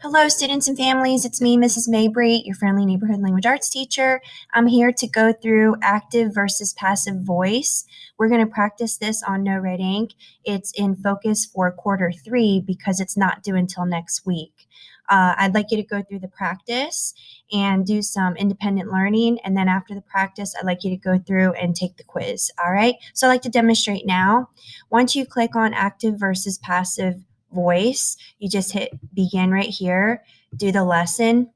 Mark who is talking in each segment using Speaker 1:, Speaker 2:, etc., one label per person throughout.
Speaker 1: Hello, students and families. It's me, Mrs. Mabry, your friendly neighborhood language arts teacher. I'm here to go through active versus passive voice. We're going to practice this on No Red Ink. It's in focus for quarter 3 because it's not due until next week. I'd like you to go through the practice and do some independent learning. And then after the practice, I'd like you to go through and take the quiz. All right. So I'd like to demonstrate now. Once you click on active versus passive voice, you just hit begin right here, do the lesson.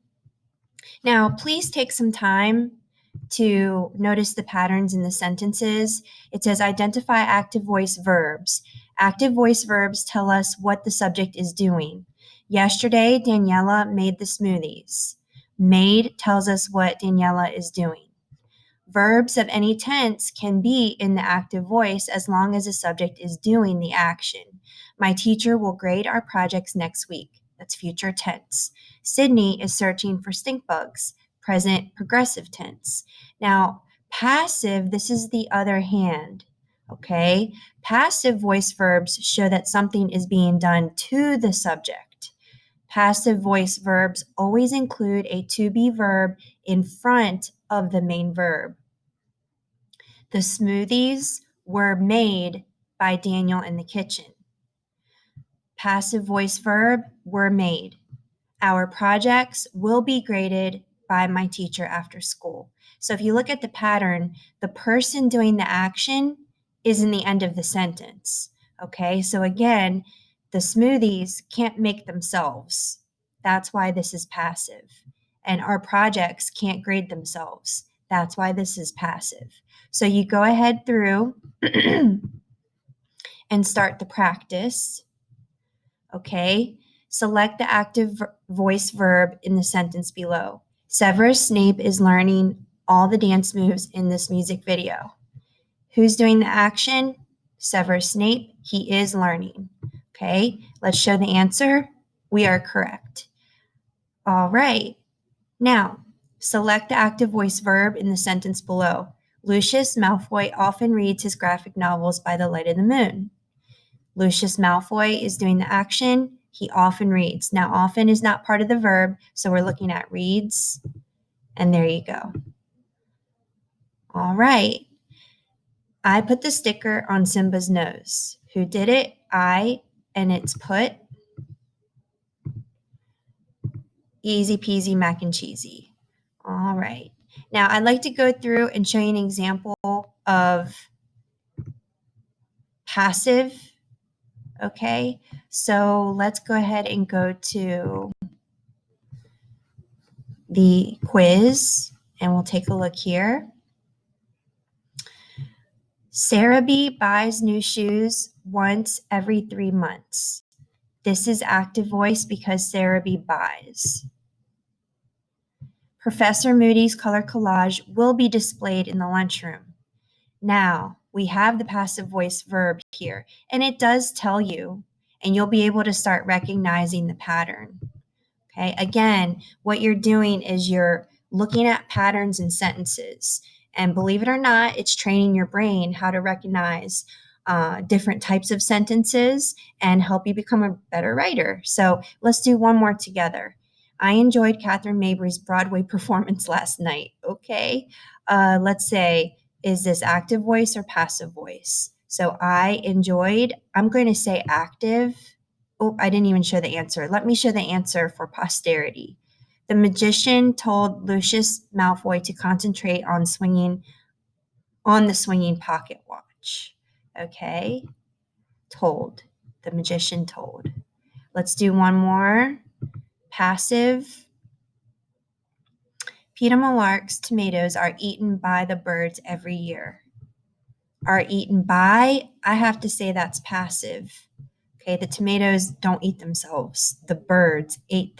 Speaker 1: Now, please take some time to notice the patterns in the sentences. It says identify active voice verbs. Active voice verbs tell us what the subject is doing. Yesterday, Daniela made the smoothies. Made tells us what Daniela is doing. Verbs of any tense can be in the active voice as long as the subject is doing the action. My teacher will grade our projects next week. That's future tense. Sydney is searching for stink bugs. Present progressive tense. Now, passive, this is the other hand. Okay? Passive voice verbs show that something is being done to the subject. Passive voice verbs always include a to be verb in front of the main verb. The smoothies were made by Daniel in the kitchen. Passive voice verb were made. Our projects will be graded by my teacher after school. So if you look at the pattern, the person doing the action is in the end of the sentence. Okay, so again, the smoothies can't make themselves. That's why this is passive. And our projects can't grade themselves. That's why this is passive. So you go ahead through and start the practice. Okay, select the active voice verb in the sentence below. Severus Snape is learning all the dance moves in this music video. Who's doing the action? Severus Snape. He is learning. Okay, let's show the answer. We are correct. All right. Now, select the active voice verb in the sentence below. Lucius Malfoy often reads his graphic novels by the light of the moon. Lucius Malfoy is doing the action. He often reads. Now, often is not part of the verb, so we're looking at reads. And there you go. All right. I put the sticker on Simba's nose. Who did it? I, and it's put. Easy peasy mac and cheesy. All right. Now, I'd like to go through and show you an example of passive. Okay, so let's go ahead and go to the quiz and we'll take a look here. Sarah B buys new shoes once every 3 months. This is active voice because Sarah B buys. Professor Moody's color collage will be displayed in the lunchroom. Now, we have the passive voice verb here, and it does tell you, and you'll be able to start recognizing the pattern. Okay, again, what you're doing is you're looking at patterns in sentences. And believe it or not, it's training your brain how to recognize different types of sentences and help you become a better writer. So let's do one more together. I enjoyed Catherine Mabry's Broadway performance last night. Okay, let's say, is this active voice or passive voice? So I enjoyed, I'm going to say active. Oh, I didn't even show the answer. Let me show the answer for posterity. The magician told Lucius Malfoy to concentrate on the swinging pocket watch. Okay, told. The magician told. Let's do one more. Passive. Peter Malark's tomatoes are eaten by the birds every year. Are eaten by, I have to say that's passive. Okay, the tomatoes don't eat themselves. The birds ate